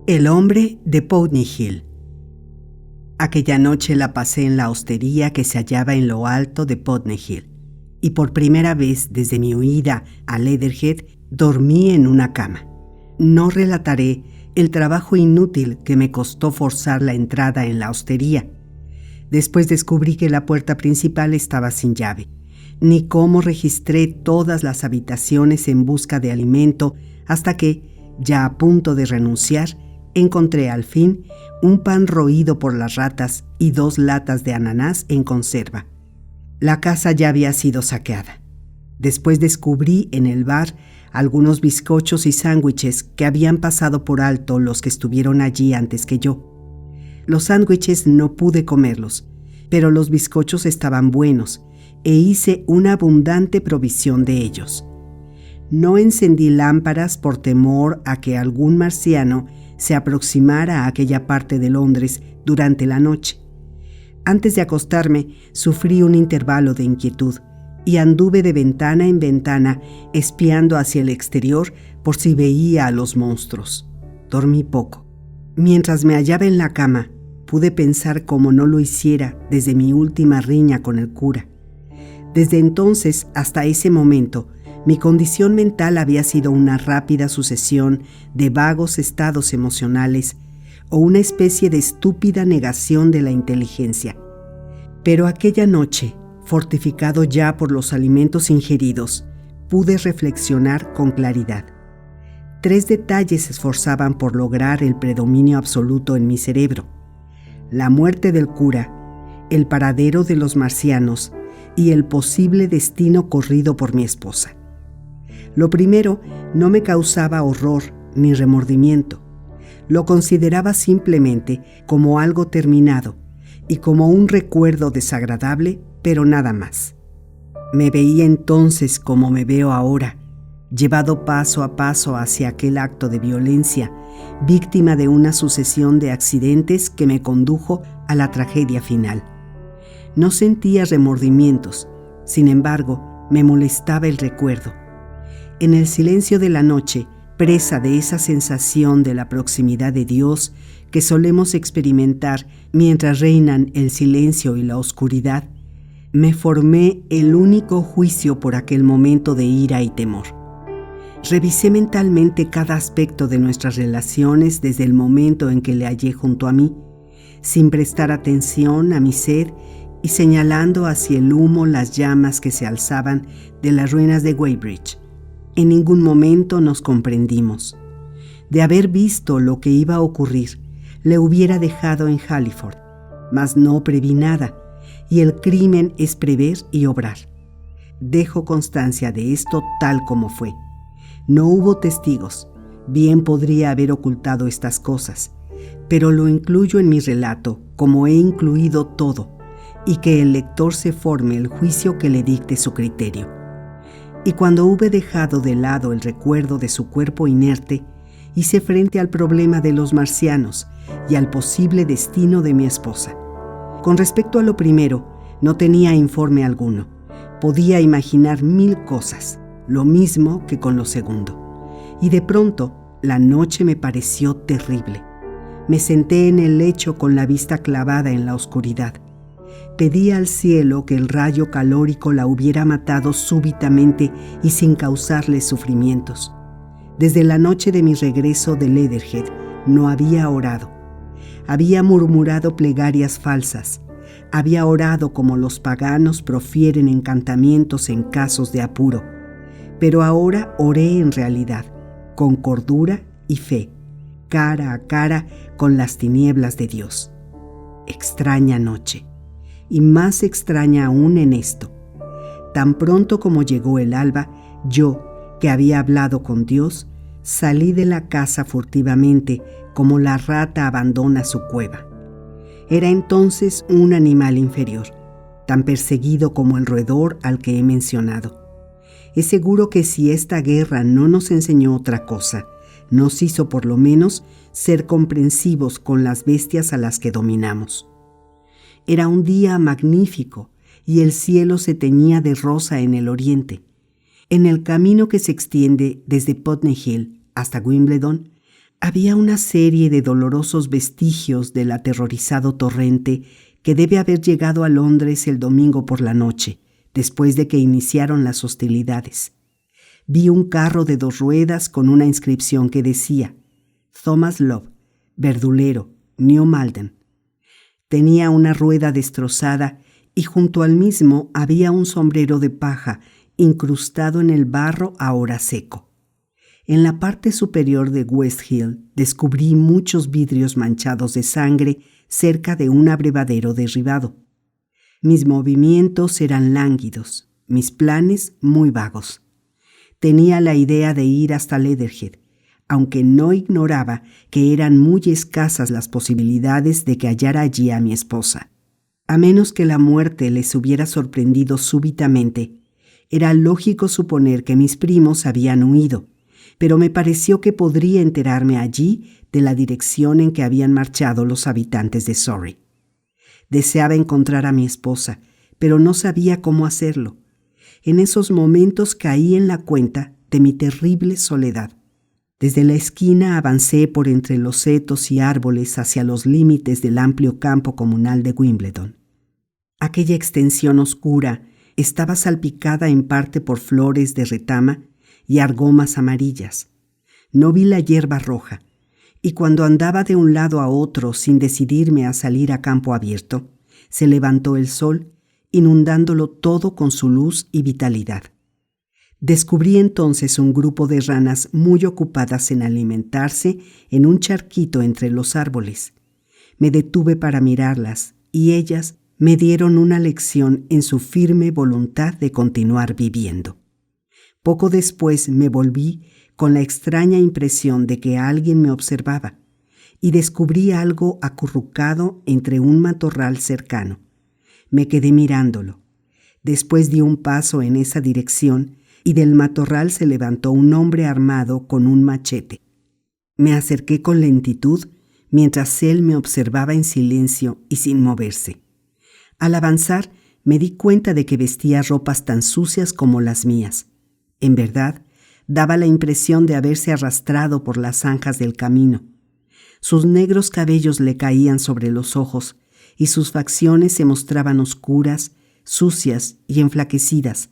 El hombre de Putney Hill. Aquella noche la pasé en la hostería que se hallaba en lo alto de Putney Hill, y por primera vez desde mi huida a Leatherhead dormí en una cama. No relataré el trabajo inútil que me costó forzar la entrada en la hostería. Después descubrí que la puerta principal estaba sin llave, ni cómo registré todas las habitaciones en busca de alimento hasta que, ya a punto de renunciar, encontré al fin un pan roído por las ratas y 2 latas de ananás en conserva. La casa ya había sido saqueada. Después descubrí en el bar algunos bizcochos y sándwiches que habían pasado por alto los que estuvieron allí antes que yo. Los sándwiches no pude comerlos, pero los bizcochos estaban buenos e hice una abundante provisión de ellos. No encendí lámparas por temor a que algún marciano se aproximara a aquella parte de Londres durante la noche. Antes de acostarme, sufrí un intervalo de inquietud y anduve de ventana en ventana espiando hacia el exterior por si veía a los monstruos. Dormí poco. Mientras me hallaba en la cama, pude pensar cómo no lo hiciera desde mi última riña con el cura. Desde entonces hasta ese momento, mi condición mental había sido una rápida sucesión de vagos estados emocionales o una especie de estúpida negación de la inteligencia. Pero aquella noche, fortificado ya por los alimentos ingeridos, pude reflexionar con claridad. 3 detalles se esforzaban por lograr el predominio absoluto en mi cerebro: la muerte del cura, el paradero de los marcianos y el posible destino corrido por mi esposa. Lo primero no me causaba horror ni remordimiento. Lo consideraba simplemente como algo terminado y como un recuerdo desagradable, pero nada más. Me veía entonces como me veo ahora, llevado paso a paso hacia aquel acto de violencia, víctima de una sucesión de accidentes que me condujo a la tragedia final. No sentía remordimientos, sin embargo, me molestaba el recuerdo. En el silencio de la noche, presa de esa sensación de la proximidad de Dios que solemos experimentar mientras reinan el silencio y la oscuridad, me formé el único juicio por aquel momento de ira y temor. Revisé mentalmente cada aspecto de nuestras relaciones desde el momento en que le hallé junto a mí, sin prestar atención a mi sed y señalando hacia el humo las llamas que se alzaban de las ruinas de Weybridge. En ningún momento nos comprendimos. De haber visto lo que iba a ocurrir, le hubiera dejado en Halliford, mas no preví nada, y el crimen es prever y obrar. Dejo constancia de esto tal como fue. No hubo testigos, bien podría haber ocultado estas cosas, pero lo incluyo en mi relato como he incluido todo, y que el lector se forme el juicio que le dicte su criterio. Y cuando hube dejado de lado el recuerdo de su cuerpo inerte, hice frente al problema de los marcianos y al posible destino de mi esposa. Con respecto a lo primero, no tenía informe alguno. Podía imaginar 1000 cosas, lo mismo que con lo segundo. Y de pronto, la noche me pareció terrible. Me senté en el lecho con la vista clavada en la oscuridad. Pedí al cielo que el rayo calórico la hubiera matado súbitamente y sin causarle sufrimientos. Desde la noche de mi regreso de Leatherhead no había orado. Había murmurado plegarias falsas. Había orado como los paganos profieren encantamientos en casos de apuro. Pero ahora oré en realidad, con cordura y fe, cara a cara con las tinieblas de Dios. Extraña noche. Y más extraña aún en esto. Tan pronto como llegó el alba, yo, que había hablado con Dios, salí de la casa furtivamente como la rata abandona su cueva. Era entonces un animal inferior, tan perseguido como el roedor al que he mencionado. Es seguro que si esta guerra no nos enseñó otra cosa, nos hizo por lo menos ser comprensivos con las bestias a las que dominamos. Era un día magnífico y el cielo se teñía de rosa en el oriente. En el camino que se extiende desde Putney Hill hasta Wimbledon, Había una serie de dolorosos vestigios del aterrorizado torrente que debe haber llegado a Londres el domingo por la noche, después de que iniciaron las hostilidades. Vi un carro de 2 ruedas con una inscripción que decía Thomas Love, verdulero, New Malden. Tenía una rueda destrozada y junto al mismo había un sombrero de paja incrustado en el barro ahora seco. En la parte superior de West Hill descubrí muchos vidrios manchados de sangre cerca de un abrevadero derribado. Mis movimientos eran lánguidos, mis planes muy vagos. Tenía la idea de ir hasta Leatherhead, aunque no ignoraba que eran muy escasas las posibilidades de que hallara allí a mi esposa. A menos que la muerte les hubiera sorprendido súbitamente, era lógico suponer que mis primos habían huido, pero me pareció que podría enterarme allí de la dirección en que habían marchado los habitantes de Surrey. Deseaba encontrar a mi esposa, pero no sabía cómo hacerlo. En esos momentos caí en la cuenta de mi terrible soledad. Desde la esquina avancé por entre los setos y árboles hacia los límites del amplio campo comunal de Wimbledon. Aquella extensión oscura estaba salpicada en parte por flores de retama y argomas amarillas. No vi la hierba roja, y cuando andaba de un lado a otro sin decidirme a salir a campo abierto, se levantó el sol, inundándolo todo con su luz y vitalidad. Descubrí entonces un grupo de ranas muy ocupadas en alimentarse en un charquito entre los árboles. Me detuve para mirarlas, y ellas me dieron una lección en su firme voluntad de continuar viviendo. Poco después me volví con la extraña impresión de que alguien me observaba y descubrí algo acurrucado entre un matorral cercano. Me quedé mirándolo. Después di un paso en esa dirección y del matorral se levantó un hombre armado con un machete. Me acerqué con lentitud mientras él me observaba en silencio y sin moverse. Al avanzar me di cuenta de que vestía ropas tan sucias como las mías. En verdad, daba la impresión de haberse arrastrado por las zanjas del camino. Sus negros cabellos le caían sobre los ojos y sus facciones se mostraban oscuras, sucias y enflaquecidas,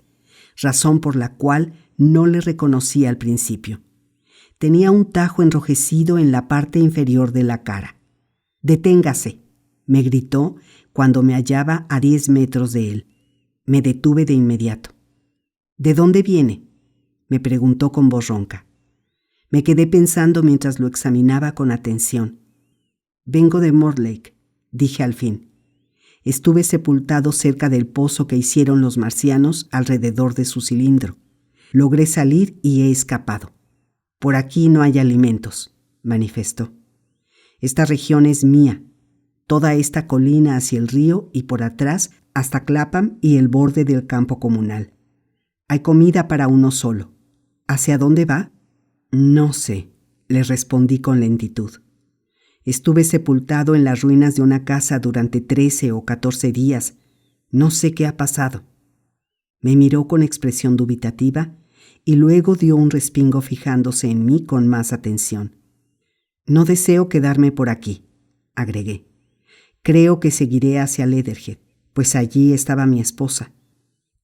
razón por la cual no le reconocí al principio. Tenía un tajo enrojecido en la parte inferior de la cara. «Deténgase», me gritó cuando me hallaba a 10 metros de él. Me detuve de inmediato. «¿De dónde viene?», me preguntó con voz ronca. Me quedé pensando mientras lo examinaba con atención. «Vengo de Mortlake», dije al fin. Estuve sepultado cerca del pozo que hicieron los marcianos alrededor de su cilindro. Logré salir y he escapado. «Por aquí no hay alimentos», manifestó. «Esta región es mía, toda esta colina hacia el río y por atrás hasta Clapham y el borde del campo comunal. Hay comida para uno solo. ¿Hacia dónde va?». «No sé», le respondí con lentitud. «Estuve sepultado en las ruinas de una casa durante 13 o 14 días. No sé qué ha pasado». Me miró con expresión dubitativa y luego dio un respingo fijándose en mí con más atención. «No deseo quedarme por aquí», agregué. «Creo que seguiré hacia Leatherhead, pues allí estaba mi esposa».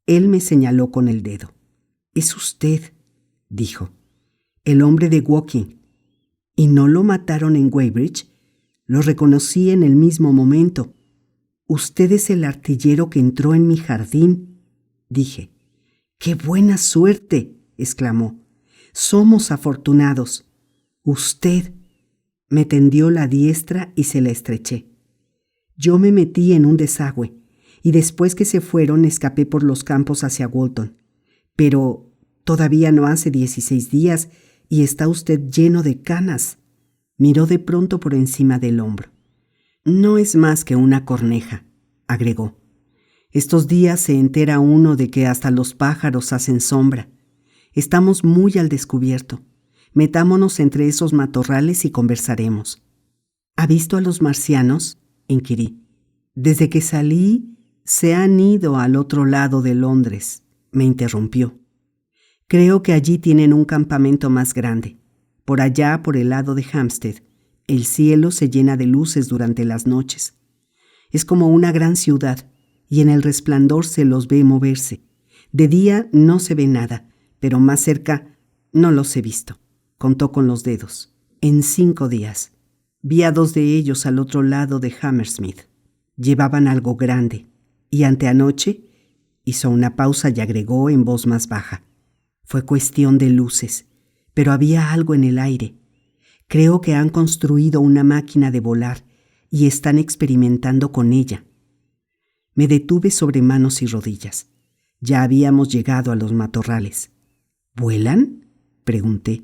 Él me señaló con el dedo. «Es usted», dijo, «el hombre de Woking. ¿Y no lo mataron en Weybridge? Lo reconocí en el mismo momento. Usted es el artillero que entró en mi jardín», dije. «¡Qué buena suerte!», exclamó. «Somos afortunados». «Usted». Me tendió la diestra y se la estreché. Yo me metí en un desagüe y después que se fueron escapé por los campos hacia Walton. Pero todavía no hace 16 días y está usted lleno de canas. Miró de pronto por encima del hombro. «No es más que una corneja», agregó. «Estos días se entera uno de que hasta los pájaros hacen sombra. Estamos muy al descubierto. Metámonos entre esos matorrales y conversaremos». «¿Ha visto a los marcianos?», inquirí. «Desde que salí, se han ido al otro lado de Londres», me interrumpió. «Creo que allí tienen un campamento más grande. Por allá, por el lado de Hampstead, el cielo se llena de luces durante las noches. Es como una gran ciudad, y en el resplandor se los ve moverse. De día no se ve nada, pero más cerca no los he visto. Contó con los dedos. En 5 días. Vi a 2 de ellos al otro lado de Hammersmith. Llevaban algo grande, y anteanoche hizo una pausa y agregó en voz más baja. Fue cuestión de luces, pero había algo en el aire. Creo que han construido una máquina de volar y están experimentando con ella. Me detuve sobre manos y rodillas. Ya habíamos llegado a los matorrales. ¿Vuelan?, pregunté.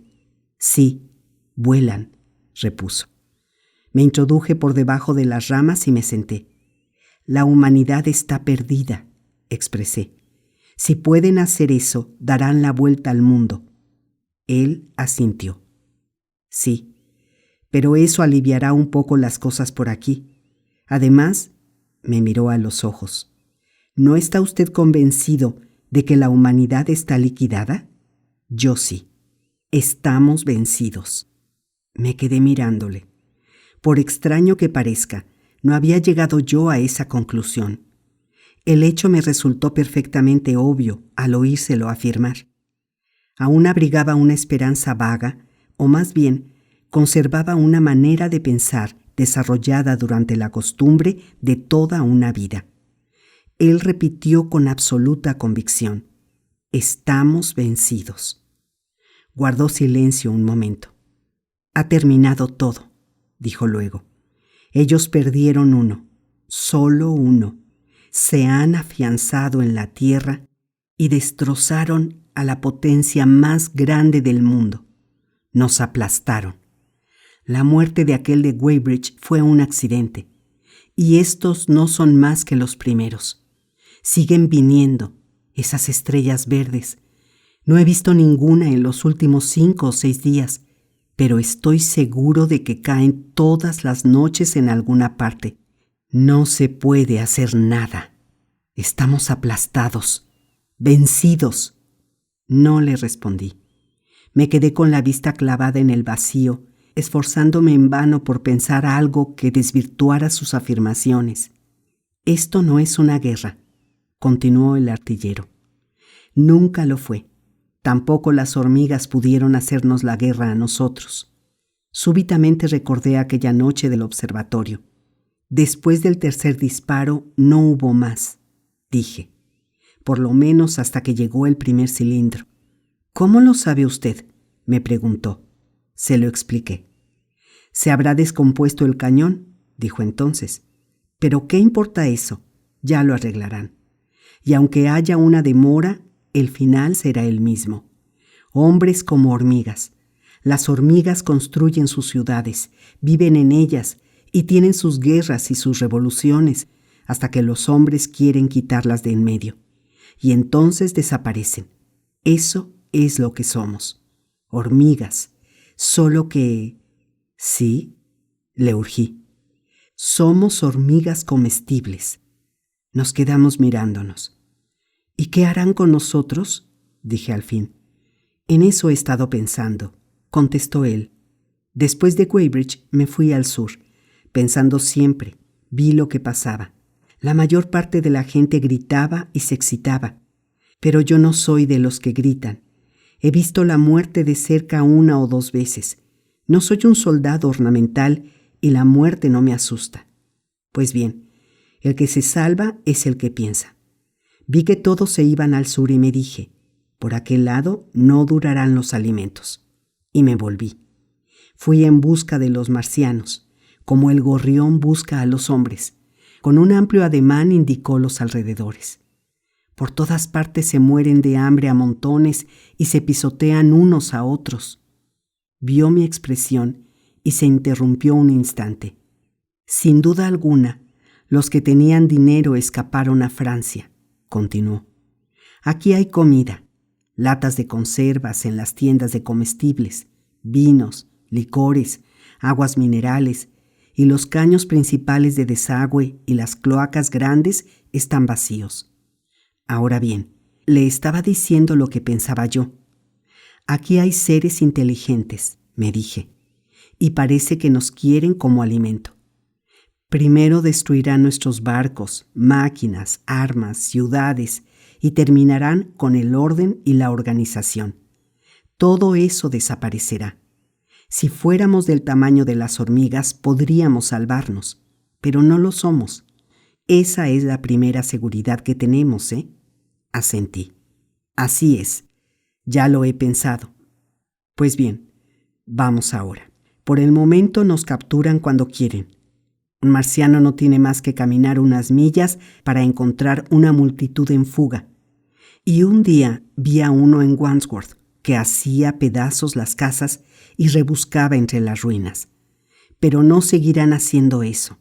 Sí, vuelan, repuso. Me introduje por debajo de las ramas y me senté. La humanidad está perdida, expresé. Si pueden hacer eso, darán la vuelta al mundo. Él asintió. Sí, pero eso aliviará un poco las cosas por aquí. Además, me miró a los ojos. ¿No está usted convencido de que la humanidad está liquidada? Yo sí. Estamos vencidos. Me quedé mirándole. Por extraño que parezca, no había llegado yo a esa conclusión. El hecho me resultó perfectamente obvio al oírselo afirmar. Aún abrigaba una esperanza vaga, o más bien, conservaba una manera de pensar desarrollada durante la costumbre de toda una vida. Él repitió con absoluta convicción: «Estamos vencidos». Guardó silencio un momento. «Ha terminado todo», dijo luego. «Ellos perdieron uno, solo uno. Se han afianzado en la tierra y destrozaron a la potencia más grande del mundo. Nos aplastaron. La muerte de aquel de Weybridge fue un accidente, y estos no son más que los primeros. Siguen viniendo, esas estrellas verdes. No he visto ninguna en los últimos 5 o 6 días, pero estoy seguro de que caen todas las noches en alguna parte. No se puede hacer nada. Estamos aplastados, vencidos». No le respondí. Me quedé con la vista clavada en el vacío, esforzándome en vano por pensar algo que desvirtuara sus afirmaciones. «Esto no es una guerra», continuó el artillero. «Nunca lo fue. Tampoco las hormigas pudieron hacernos la guerra a nosotros». Súbitamente recordé aquella noche del observatorio. Después del tercer disparo no hubo más, dije. Por lo menos hasta que llegó el primer cilindro. «¿Cómo lo sabe usted?», me preguntó. Se lo expliqué. «Se habrá descompuesto el cañón», dijo entonces. «Pero ¿qué importa eso? Ya lo arreglarán. Y aunque haya una demora, el final será el mismo. Hombres como hormigas. Las hormigas construyen sus ciudades, viven en ellas y tienen sus guerras y sus revoluciones hasta que los hombres quieren quitarlas de en medio. Y entonces desaparecen. Eso es lo que somos. Hormigas. Solo que... ¿Sí?», le urgí. «Somos hormigas comestibles». Nos quedamos mirándonos. «¿Y qué harán con nosotros?», dije al fin. «En eso he estado pensando», contestó él. «Después de Weybridge me fui al sur, pensando siempre. Vi lo que pasaba. La mayor parte de la gente gritaba y se excitaba. Pero yo no soy de los que gritan. He visto la muerte de cerca 1 o 2 veces. No soy un soldado ornamental y la muerte no me asusta. Pues bien, el que se salva es el que piensa. Vi que todos se iban al sur y me dije, por aquel lado no durarán los alimentos. Y me volví. Fui en busca de los marcianos, como el gorrión busca a los hombres. Con un amplio ademán indicó los alrededores. Por todas partes se mueren de hambre a montones y se pisotean unos a otros. Vio mi expresión y se interrumpió un instante. Sin duda alguna, los que tenían dinero escaparon a Francia, continuó. Aquí hay comida, latas de conservas en las tiendas de comestibles, vinos, licores, aguas minerales, y los caños principales de desagüe y las cloacas grandes están vacíos. Ahora bien, le estaba diciendo lo que pensaba yo. Aquí hay seres inteligentes, me dije, y parece que nos quieren como alimento. Primero destruirán nuestros barcos, máquinas, armas, ciudades, y terminarán con el orden y la organización. Todo eso desaparecerá. Si fuéramos del tamaño de las hormigas, podríamos salvarnos, pero no lo somos. Esa es la primera seguridad que tenemos, ¿eh? Asentí. Así es. Ya lo he pensado. Pues bien, vamos ahora. Por el momento nos capturan cuando quieren. Un marciano no tiene más que caminar unas millas para encontrar una multitud en fuga. Y un día vi a uno en Wandsworth que hacía pedazos las casas y rebuscaba entre las ruinas. Pero no seguirán haciendo eso.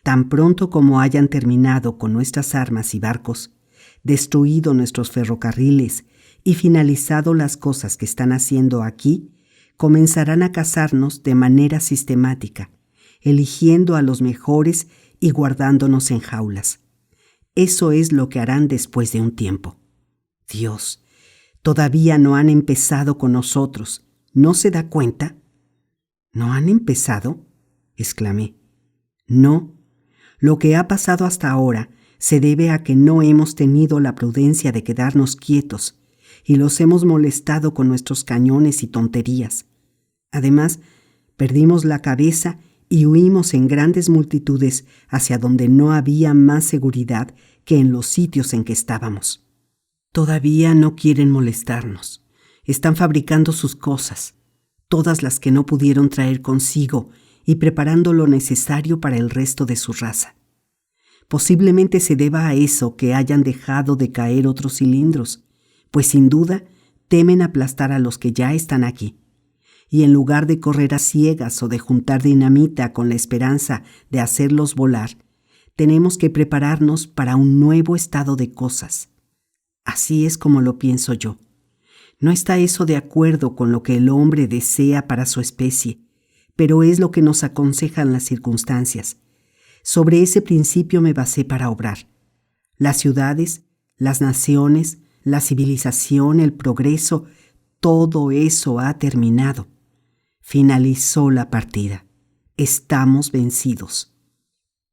Tan pronto como hayan terminado con nuestras armas y barcos, destruido nuestros ferrocarriles y finalizado las cosas que están haciendo aquí, comenzarán a cazarnos de manera sistemática, eligiendo a los mejores y guardándonos en jaulas. Eso es lo que harán después de un tiempo. Dios, todavía no han empezado con nosotros. ¿No se da cuenta? ¿No han empezado?, exclamé. No. Lo que ha pasado hasta ahora se debe a que no hemos tenido la prudencia de quedarnos quietos y los hemos molestado con nuestros cañones y tonterías. Además, perdimos la cabeza y huimos en grandes multitudes hacia donde no había más seguridad que en los sitios en que estábamos. Todavía no quieren molestarnos. Están fabricando sus cosas, todas las que no pudieron traer consigo, y preparando lo necesario para el resto de su raza. Posiblemente se deba a eso que hayan dejado de caer otros cilindros, pues sin duda temen aplastar a los que ya están aquí. Y en lugar de correr a ciegas o de juntar dinamita con la esperanza de hacerlos volar, tenemos que prepararnos para un nuevo estado de cosas. Así es como lo pienso yo. No está eso de acuerdo con lo que el hombre desea para su especie, pero es lo que nos aconsejan las circunstancias. Sobre ese principio me basé para obrar. Las ciudades, las naciones, la civilización, el progreso, todo eso ha terminado. Finalizó la partida. Estamos vencidos.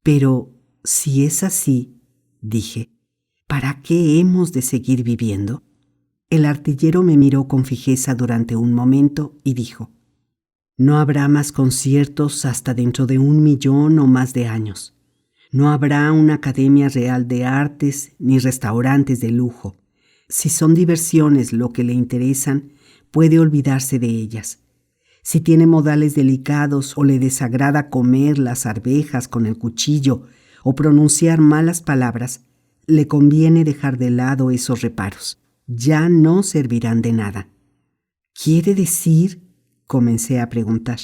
Pero, si es así, dije, ¿para qué hemos de seguir viviendo? El artillero me miró con fijeza durante un momento y dijo, no habrá más conciertos hasta dentro de 1 millón o más de años. No habrá una academia real de artes ni restaurantes de lujo. Si son diversiones lo que le interesan, puede olvidarse de ellas. Si tiene modales delicados o le desagrada comer las arvejas con el cuchillo o pronunciar malas palabras, le conviene dejar de lado esos reparos. Ya no servirán de nada. ¿Quiere decir? Comencé a preguntar.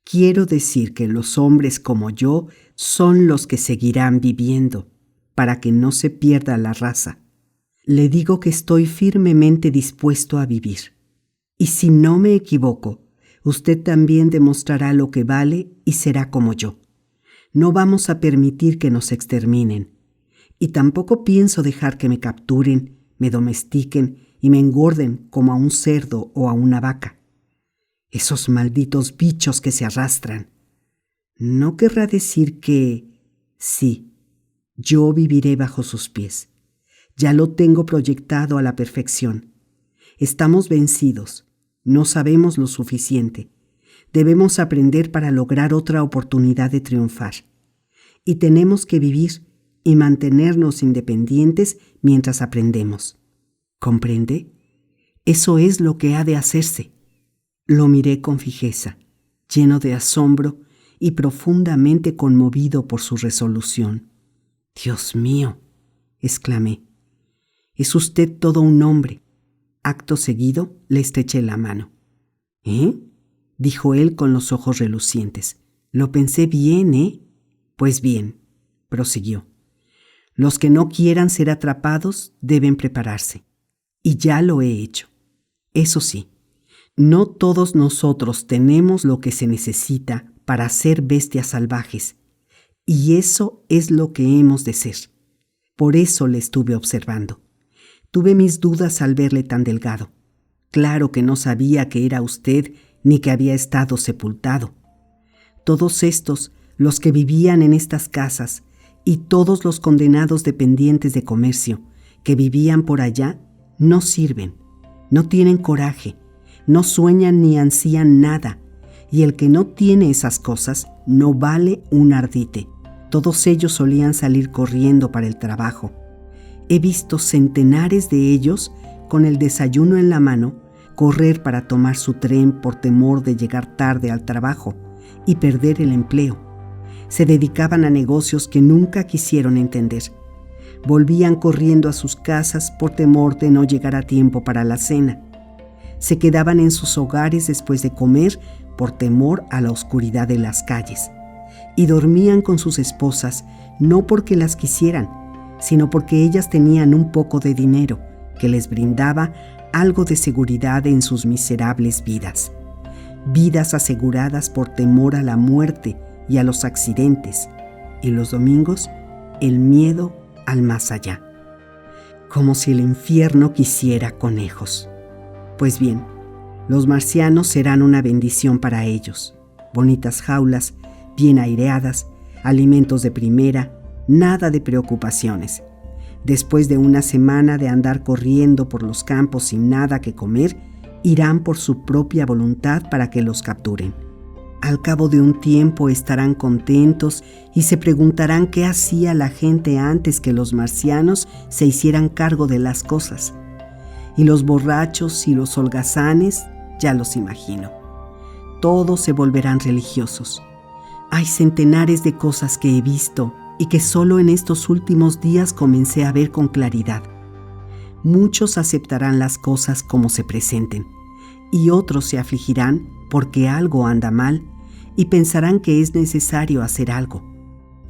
Quiero decir que los hombres como yo son los que seguirán viviendo, para que no se pierda la raza. Le digo que estoy firmemente dispuesto a vivir. Y si no me equivoco, usted también demostrará lo que vale y será como yo. No vamos a permitir que nos exterminen. Y tampoco pienso dejar que me capturen, me domestiquen y me engorden como a un cerdo o a una vaca. Esos malditos bichos que se arrastran. ¿No querrá decir que, sí, yo viviré bajo sus pies? Ya lo tengo proyectado a la perfección. Estamos vencidos, no sabemos lo suficiente. Debemos aprender para lograr otra oportunidad de triunfar. Y tenemos que vivir y mantenernos independientes mientras aprendemos. ¿Comprende? Eso es lo que ha de hacerse. Lo miré con fijeza, lleno de asombro y profundamente conmovido por su resolución. «Dios mío», exclamé, «es usted todo un hombre». Acto seguido le estreché la mano. «¿Eh?», dijo él con los ojos relucientes. «Lo pensé bien, ¿eh?». «Pues bien», prosiguió, «los que no quieran ser atrapados deben prepararse. Y ya lo he hecho. Eso sí, no todos nosotros tenemos lo que se necesita para ser bestias salvajes, y eso es lo que hemos de ser. Por eso le estuve observando. Tuve mis dudas al verle tan delgado. Claro que no sabía que era usted ni que había estado sepultado. Todos estos, los que vivían en estas casas, y todos los condenados dependientes de comercio que vivían por allá, no sirven, no tienen coraje, no sueñan ni ansían nada, y el que no tiene esas cosas no vale un ardite. Todos ellos solían salir corriendo para el trabajo. He visto centenares de ellos, con el desayuno en la mano, correr para tomar su tren por temor de llegar tarde al trabajo y perder el empleo. Se dedicaban a negocios que nunca quisieron entender. Volvían corriendo a sus casas por temor de no llegar a tiempo para la cena. Se quedaban en sus hogares después de comer por temor a la oscuridad de las calles. Y dormían con sus esposas no porque las quisieran, sino porque ellas tenían un poco de dinero que les brindaba algo de seguridad en sus miserables vidas. Vidas aseguradas por temor a la muerte y a los accidentes, y los domingos el miedo al más allá. Como si el infierno quisiera conejos. Pues bien, los marcianos serán una bendición para ellos. Bonitas jaulas, bien aireadas, alimentos de primera, nada de preocupaciones. Después de una semana de andar corriendo por los campos sin nada que comer, irán por su propia voluntad para que los capturen. Al cabo de un tiempo estarán contentos y se preguntarán qué hacía la gente antes que los marcianos se hicieran cargo de las cosas. Y los borrachos y los holgazanes, ya los imagino. Todos se volverán religiosos. Hay centenares de cosas que he visto y que solo en estos últimos días comencé a ver con claridad. Muchos aceptarán las cosas como se presenten, y otros se afligirán porque algo anda mal y pensarán que es necesario hacer algo.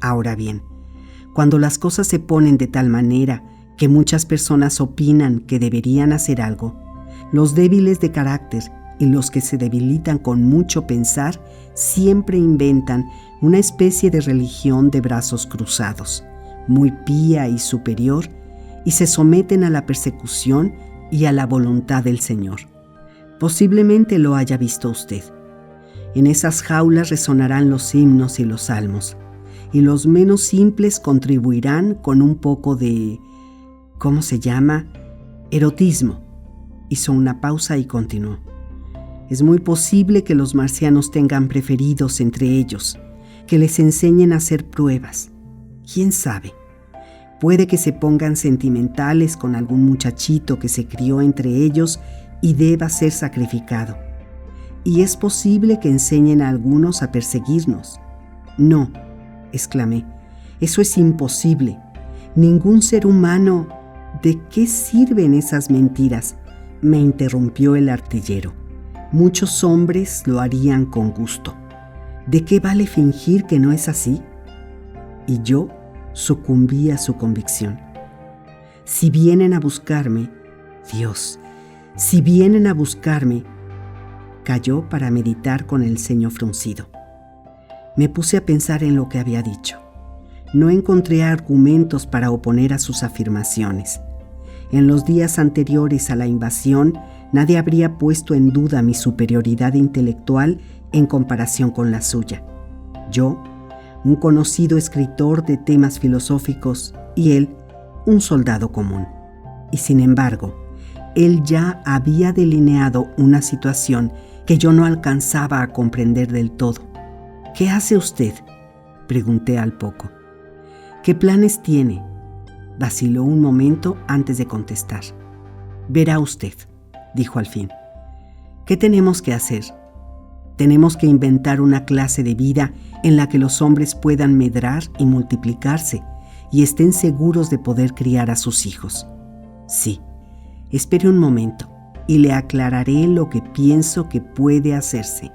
Ahora bien, cuando las cosas se ponen de tal manera que muchas personas opinan que deberían hacer algo, los débiles de carácter y los que se debilitan con mucho pensar siempre inventan una especie de religión de brazos cruzados, muy pía y superior, y se someten a la persecución y a la voluntad del Señor. Posiblemente lo haya visto usted. En esas jaulas resonarán los himnos y los salmos, y los menos simples contribuirán con un poco de, ¿cómo se llama?, erotismo. Hizo una pausa y continuó. Es muy posible que los marcianos tengan preferidos entre ellos, que les enseñen a hacer pruebas. ¿Quién sabe? Puede que se pongan sentimentales con algún muchachito que se crió entre ellos y deba ser sacrificado. Y es posible que enseñen a algunos a perseguirnos. No, exclamé, eso es imposible. Ningún ser humano... ¿De qué sirven esas mentiras?, me interrumpió el artillero. Muchos hombres lo harían con gusto. ¿De qué vale fingir que no es así? Y yo sucumbí a su convicción. Si vienen a buscarme, Dios, si vienen a buscarme, calló para meditar con el ceño fruncido. Me puse a pensar en lo que había dicho. No encontré argumentos para oponer a sus afirmaciones. En los días anteriores a la invasión, nadie habría puesto en duda mi superioridad intelectual en comparación con la suya. Yo, un conocido escritor de temas filosóficos, y él, un soldado común. Y sin embargo, él ya había delineado una situación que yo no alcanzaba a comprender del todo. ¿Qué hace usted?, pregunté al poco. ¿Qué planes tiene?, vaciló un momento antes de contestar. Verá usted, dijo al fin. ¿Qué tenemos que hacer? Tenemos que inventar una clase de vida en la que los hombres puedan medrar y multiplicarse y estén seguros de poder criar a sus hijos. Sí, espere un momento y le aclararé lo que pienso que puede hacerse.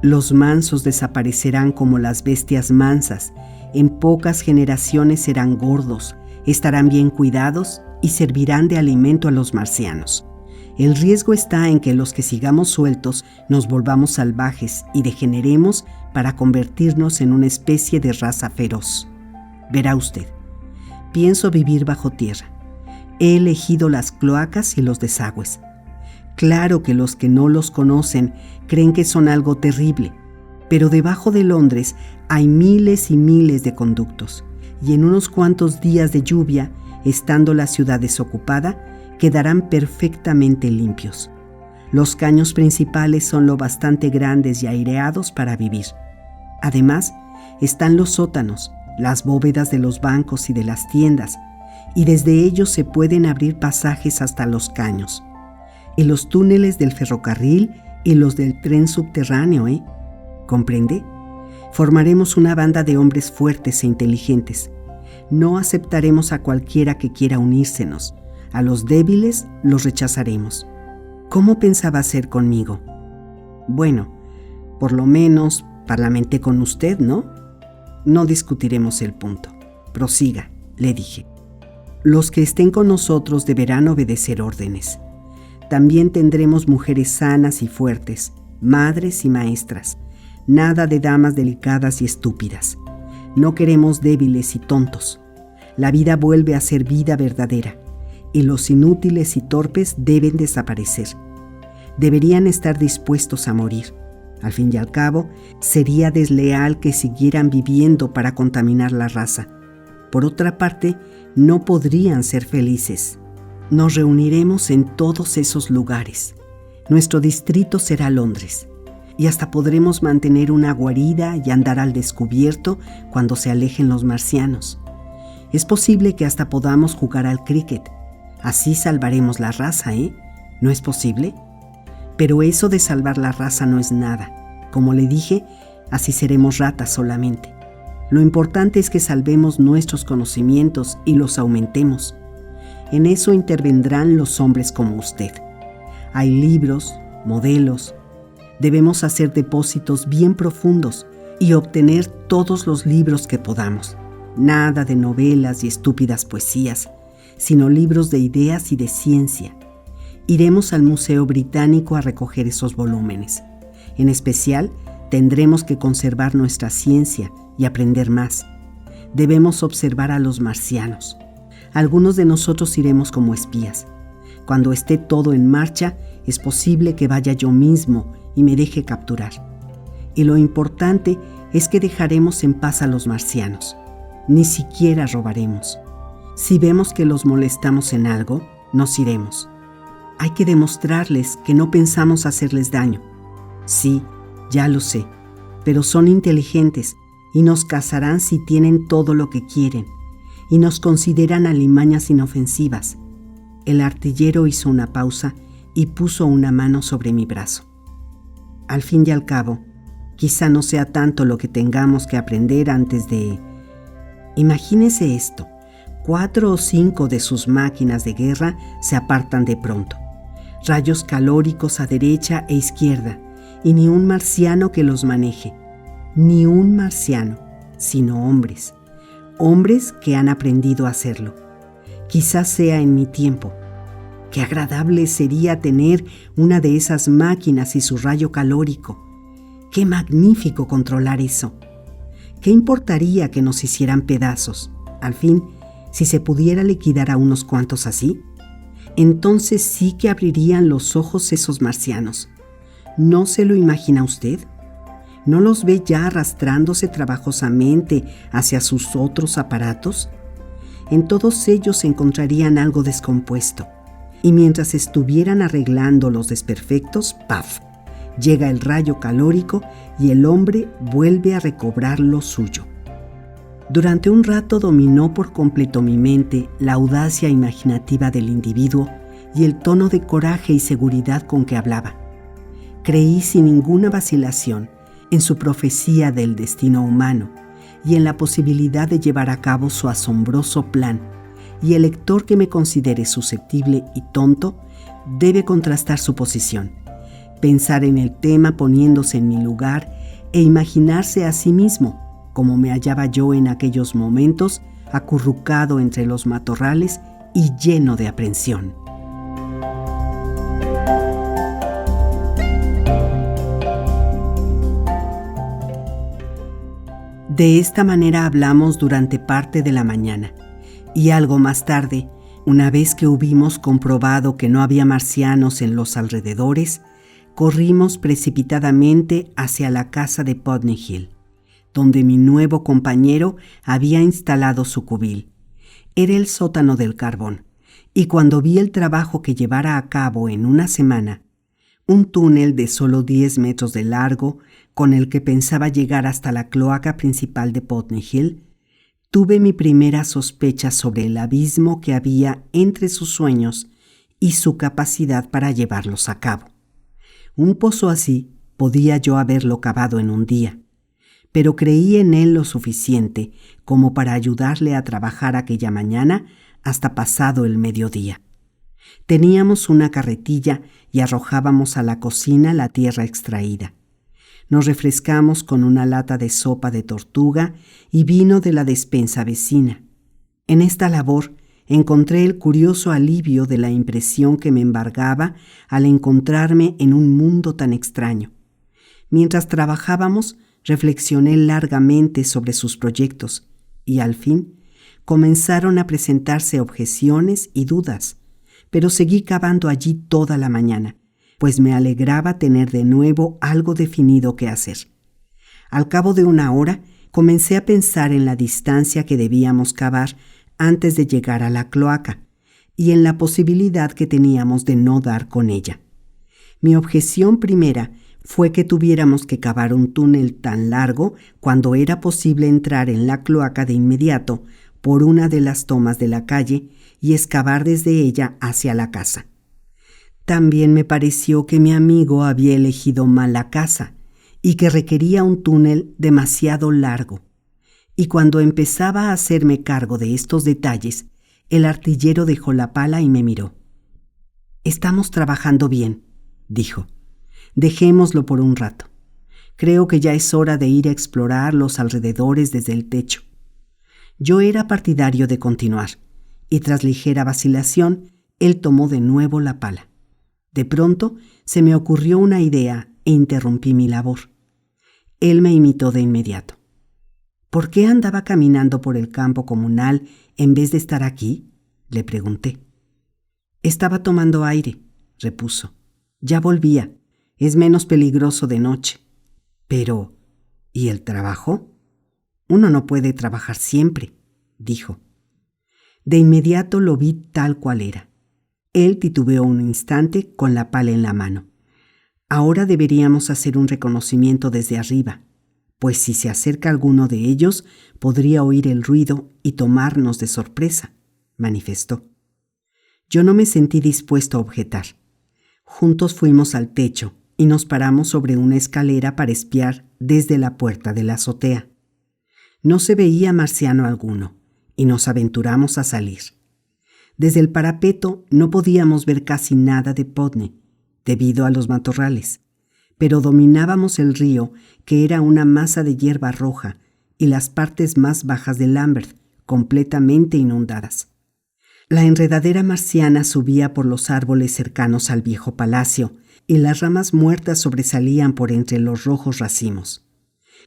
Los mansos desaparecerán como las bestias mansas. En pocas generaciones serán gordos, estarán bien cuidados y servirán de alimento a los marcianos. El riesgo está en que los que sigamos sueltos nos volvamos salvajes y degeneremos para convertirnos en una especie de raza feroz. Verá usted, pienso vivir bajo tierra. He elegido las cloacas y los desagües. Claro que los que no los conocen creen que son algo terrible, pero debajo de Londres hay miles y miles de conductos, y en unos cuantos días de lluvia, estando la ciudad desocupada, quedarán perfectamente limpios. Los caños principales son lo bastante grandes y aireados para vivir. Además, están los sótanos, las bóvedas de los bancos y de las tiendas, y desde ellos se pueden abrir pasajes hasta los caños. Y los túneles del ferrocarril y los del tren subterráneo, ¿Comprende? Formaremos una banda de hombres fuertes e inteligentes. No aceptaremos a cualquiera que quiera unírsenos. A los débiles los rechazaremos. ¿Cómo pensaba hacer conmigo? Bueno, por lo menos parlamenté con usted, ¿no? No discutiremos el punto. Prosiga, le dije. Los que estén con nosotros deberán obedecer órdenes. También tendremos mujeres sanas y fuertes, madres y maestras. Nada de damas delicadas y estúpidas. No queremos débiles y tontos. La vida vuelve a ser vida verdadera, y los inútiles y torpes deben desaparecer. Deberían estar dispuestos a morir. Al fin y al cabo, sería desleal que siguieran viviendo para contaminar la raza. Por otra parte, no podrían ser felices. Nos reuniremos en todos esos lugares. Nuestro distrito será Londres. Y hasta podremos mantener una guarida y andar al descubierto cuando se alejen los marcianos. Es posible que hasta podamos jugar al cricket. Así salvaremos la raza, ¿No es posible? Pero eso de salvar la raza no es nada. Como le dije, así seremos ratas solamente. Lo importante es que salvemos nuestros conocimientos y los aumentemos. En eso intervendrán los hombres como usted. Hay libros, modelos. Debemos hacer depósitos bien profundos y obtener todos los libros que podamos. Nada de novelas y estúpidas poesías, sino libros de ideas y de ciencia. Iremos al Museo Británico a recoger esos volúmenes. En especial, tendremos que conservar nuestra ciencia y aprender más. Debemos observar a los marcianos. Algunos de nosotros iremos como espías. Cuando esté todo en marcha, es posible que vaya yo mismo y me deje capturar. Y lo importante es que dejaremos en paz a los marcianos. Ni siquiera robaremos. Si vemos que los molestamos en algo, nos iremos. Hay que demostrarles que no pensamos hacerles daño. Sí, ya lo sé, pero son inteligentes y nos cazarán si tienen todo lo que quieren, y nos consideran alimañas inofensivas. El artillero hizo una pausa y puso una mano sobre mi brazo. Al fin y al cabo, quizá no sea tanto lo que tengamos que aprender antes de... Imagínese esto: 4 o 5 de sus máquinas de guerra se apartan de pronto. Rayos calóricos a derecha e izquierda, y ni un marciano que los maneje. Ni un marciano, sino hombres. Hombres que han aprendido a hacerlo. Quizás sea en mi tiempo. Qué agradable sería tener una de esas máquinas y su rayo calórico. Qué magnífico controlar eso. ¿Qué importaría que nos hicieran pedazos? Al fin, si se pudiera liquidar a unos cuantos así, entonces sí que abrirían los ojos esos marcianos. ¿No se lo imagina usted? ¿No los ve ya arrastrándose trabajosamente hacia sus otros aparatos? En todos ellos se encontrarían algo descompuesto. Y mientras estuvieran arreglando los desperfectos, ¡paf!, llega el rayo calórico y el hombre vuelve a recobrar lo suyo. Durante un rato dominó por completo mi mente la audacia imaginativa del individuo y el tono de coraje y seguridad con que hablaba. Creí sin ninguna vacilación en su profecía del destino humano y en la posibilidad de llevar a cabo su asombroso plan, y el lector que me considere susceptible y tonto debe contrastar su posición, pensar en el tema poniéndose en mi lugar e imaginarse a sí mismo como me hallaba yo en aquellos momentos, acurrucado entre los matorrales y lleno de aprensión. De esta manera hablamos durante parte de la mañana, y algo más tarde Una vez que hubimos comprobado que no había marcianos en los alrededores, corrimos precipitadamente hacia la casa de Putney Hill, donde mi nuevo compañero había instalado su cubil. Era el sótano del carbón, y cuando vi el trabajo que llevara a cabo en una semana, un túnel de solo 10 metros de largo con el que pensaba llegar hasta la cloaca principal de Putney Hill, tuve mi primera sospecha sobre el abismo que había entre sus sueños y su capacidad para llevarlos a cabo. Un pozo así podía yo haberlo cavado en un día, pero creí en él lo suficiente como para ayudarle a trabajar aquella mañana hasta pasado el mediodía. Teníamos una carretilla y arrojábamos a la cocina la tierra extraída. Nos refrescamos con una lata de sopa de tortuga y vino de la despensa vecina. En esta labor encontré el curioso alivio de la impresión que me embargaba al encontrarme en un mundo tan extraño. Mientras trabajábamos, reflexioné largamente sobre sus proyectos y, al fin, comenzaron a presentarse objeciones y dudas, pero seguí cavando allí toda la mañana, pues me alegraba tener de nuevo algo definido que hacer. Al cabo de una hora, comencé a pensar en la distancia que debíamos cavar antes de llegar a la cloaca y en la posibilidad que teníamos de no dar con ella. Mi objeción primera fue que tuviéramos que cavar un túnel tan largo cuando era posible entrar en la cloaca de inmediato por una de las tomas de la calle y excavar desde ella hacia la casa. También me pareció que mi amigo había elegido mal la casa y que requería un túnel demasiado largo. Y cuando empezaba a hacerme cargo de estos detalles, el artillero dejó la pala y me miró. «Estamos trabajando bien», dijo. «Dejémoslo por un rato. Creo que ya es hora de ir a explorar los alrededores desde el techo». Yo era partidario de continuar, y tras ligera vacilación, él tomó de nuevo la pala. De pronto se me ocurrió una idea e interrumpí mi labor. Él me imitó de inmediato. «¿Por qué andaba caminando por el campo comunal en vez de estar aquí?», le pregunté. «Estaba tomando aire», repuso. «Ya volvía. Es menos peligroso de noche». «Pero, ¿y el trabajo? Uno no puede trabajar siempre», dijo. De inmediato lo vi tal cual era. Él titubeó un instante con la pala en la mano. «Ahora deberíamos hacer un reconocimiento desde arriba, pues si se acerca alguno de ellos, podría oír el ruido y tomarnos de sorpresa», manifestó. Yo no me sentí dispuesto a objetar. Juntos fuimos al techo y nos paramos sobre una escalera para espiar desde la puerta de la azotea. No se veía marciano alguno, y nos aventuramos a salir. Desde el parapeto no podíamos ver casi nada de Putney, debido a los matorrales, pero dominábamos el río, que era una masa de hierba roja, y las partes más bajas de Lambeth, completamente inundadas. La enredadera marciana subía por los árboles cercanos al viejo palacio, y las ramas muertas sobresalían por entre los rojos racimos.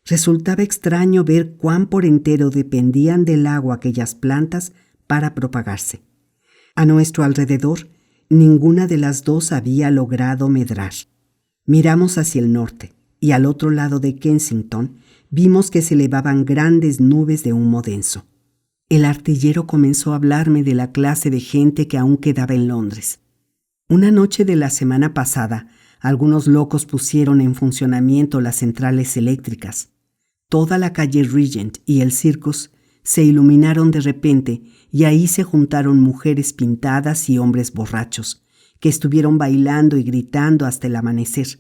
Resultaba extraño ver cuán por entero dependían del agua aquellas plantas para propagarse. A nuestro alrededor, ninguna de las dos había logrado medrar. Miramos hacia el norte, y al otro lado de Kensington vimos que se elevaban grandes nubes de humo denso. El artillero comenzó a hablarme de la clase de gente que aún quedaba en Londres. Una noche de la semana pasada, algunos locos pusieron en funcionamiento las centrales eléctricas. Toda la calle Regent y el Circus se iluminaron de repente y ahí se juntaron mujeres pintadas y hombres borrachos, que estuvieron bailando y gritando hasta el amanecer.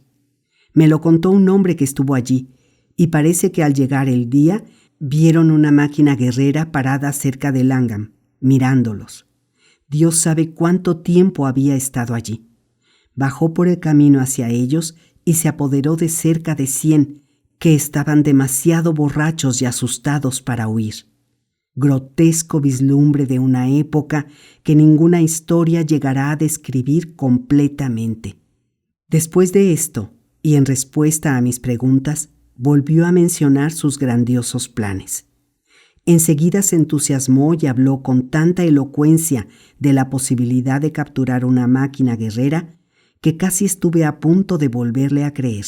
Me lo contó un hombre que estuvo allí, y parece que al llegar el día vieron una máquina guerrera parada cerca de Langham, mirándolos. Dios sabe cuánto tiempo había estado allí. Bajó por el camino hacia ellos y se apoderó de cerca de 100 que estaban demasiado borrachos y asustados para huir. Grotesco vislumbre de una época que ninguna historia llegará a describir completamente. Después de esto, y en respuesta a mis preguntas, volvió a mencionar sus grandiosos planes. Enseguida se entusiasmó y habló con tanta elocuencia de la posibilidad de capturar una máquina guerrera que casi estuve a punto de volverle a creer.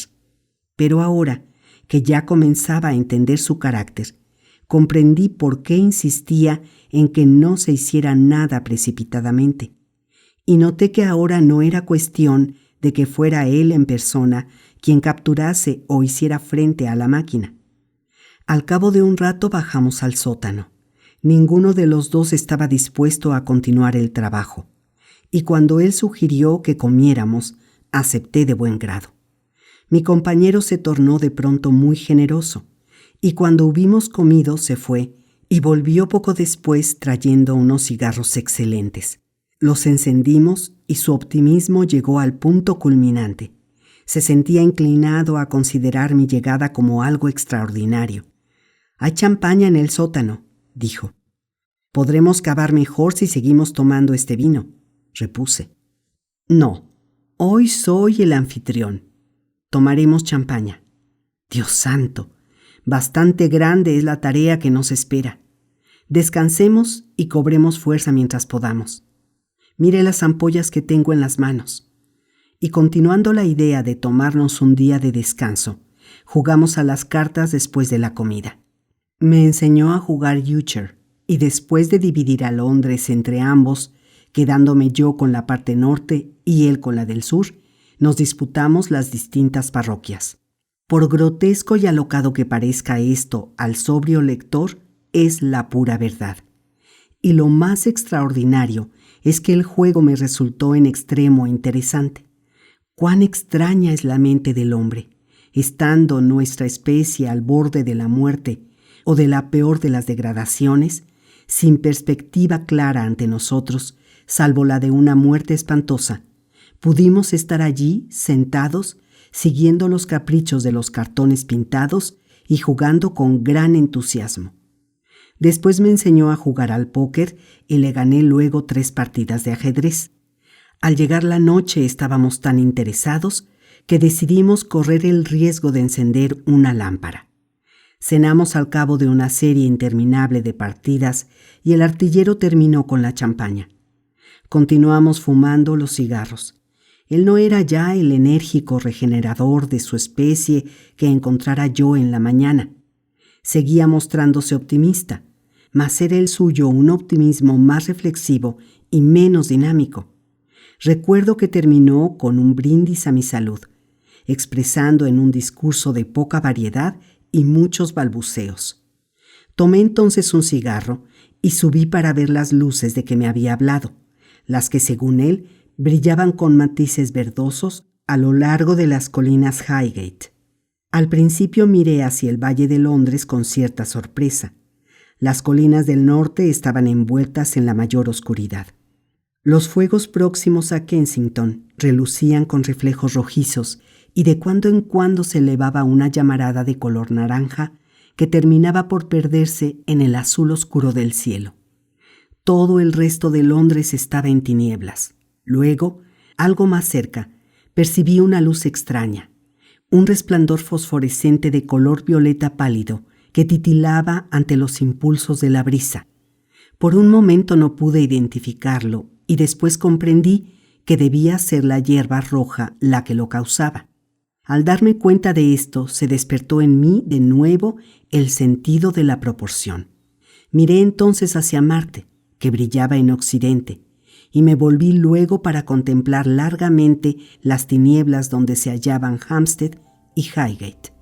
Pero ahora, que ya comenzaba a entender su carácter, comprendí por qué insistía en que no se hiciera nada precipitadamente. Y noté que ahora no era cuestión de que fuera él en persona quien capturase o hiciera frente a la máquina. Al cabo de un rato bajamos al sótano. Ninguno de los dos estaba dispuesto a continuar el trabajo, y cuando él sugirió que comiéramos, acepté de buen grado. Mi compañero se tornó de pronto muy generoso, y cuando hubimos comido se fue y volvió poco después trayendo unos cigarros excelentes. Los encendimos y su optimismo llegó al punto culminante. Se sentía inclinado a considerar mi llegada como algo extraordinario. «Hay champaña en el sótano», dijo. «Podremos cavar mejor si seguimos tomando este vino», repuse. «No, hoy soy el anfitrión. Tomaremos champaña». «Dios santo, bastante grande es la tarea que nos espera. Descansemos y cobremos fuerza mientras podamos. Mire las ampollas que tengo en las manos». Y continuando la idea de tomarnos un día de descanso, jugamos a las cartas después de la comida. Me enseñó a jugar euchre y después de dividir a Londres entre ambos, quedándome yo con la parte norte y él con la del sur, nos disputamos las distintas parroquias. Por grotesco y alocado que parezca esto al sobrio lector, es la pura verdad. Y lo más extraordinario es que el juego me resultó en extremo interesante. Cuán extraña es la mente del hombre, estando nuestra especie al borde de la muerte o de la peor de las degradaciones, sin perspectiva clara ante nosotros, salvo la de una muerte espantosa, pudimos estar allí, sentados, siguiendo los caprichos de los cartones pintados y jugando con gran entusiasmo. Después me enseñó a jugar al póker y le gané luego 3 partidas de ajedrez. Al llegar la noche estábamos tan interesados que decidimos correr el riesgo de encender una lámpara. Cenamos al cabo de una serie interminable de partidas y el artillero terminó con la champaña. Continuamos fumando los cigarros. Él no era ya el enérgico regenerador de su especie que encontrara yo en la mañana. Seguía mostrándose optimista, mas era el suyo un optimismo más reflexivo y menos dinámico. Recuerdo que terminó con un brindis a mi salud, expresando en un discurso de poca variedad y muchos balbuceos. Tomé entonces un cigarro y subí para ver las luces de que me había hablado, las que según él brillaban con matices verdosos a lo largo de las colinas Highgate. Al principio miré hacia el Valle de Londres con cierta sorpresa. Las colinas del norte estaban envueltas en la mayor oscuridad. Los fuegos próximos a Kensington relucían con reflejos rojizos y de cuando en cuando se elevaba una llamarada de color naranja que terminaba por perderse en el azul oscuro del cielo. Todo el resto de Londres estaba en tinieblas. Luego, algo más cerca, percibí una luz extraña, un resplandor fosforescente de color violeta pálido que titilaba ante los impulsos de la brisa. Por un momento no pude identificarlo y después comprendí que debía ser la hierba roja la que lo causaba. Al darme cuenta de esto, se despertó en mí de nuevo el sentido de la proporción. Miré entonces hacia Marte, que brillaba en occidente, y me volví luego para contemplar largamente las tinieblas donde se hallaban Hampstead y Highgate.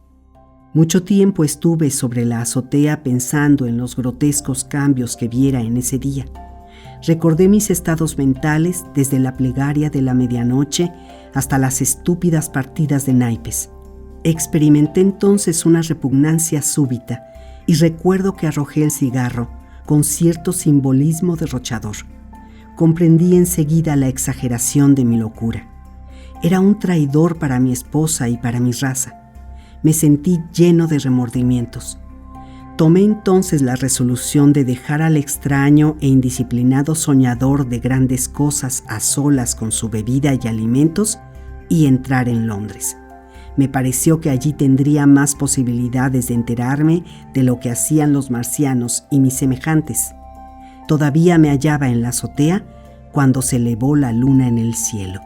Mucho tiempo estuve sobre la azotea pensando en los grotescos cambios que viera en ese día. Recordé mis estados mentales desde la plegaria de la medianoche hasta las estúpidas partidas de naipes. Experimenté entonces una repugnancia súbita y recuerdo que arrojé el cigarro con cierto simbolismo derrochador. Comprendí enseguida la exageración de mi locura. Era un traidor para mi esposa y para mi raza. Me sentí lleno de remordimientos. Tomé entonces la resolución de dejar al extraño e indisciplinado soñador de grandes cosas a solas con su bebida y alimentos y entrar en Londres. Me pareció que allí tendría más posibilidades de enterarme de lo que hacían los marcianos y mis semejantes. Todavía me hallaba en la azotea cuando se elevó la luna en el cielo.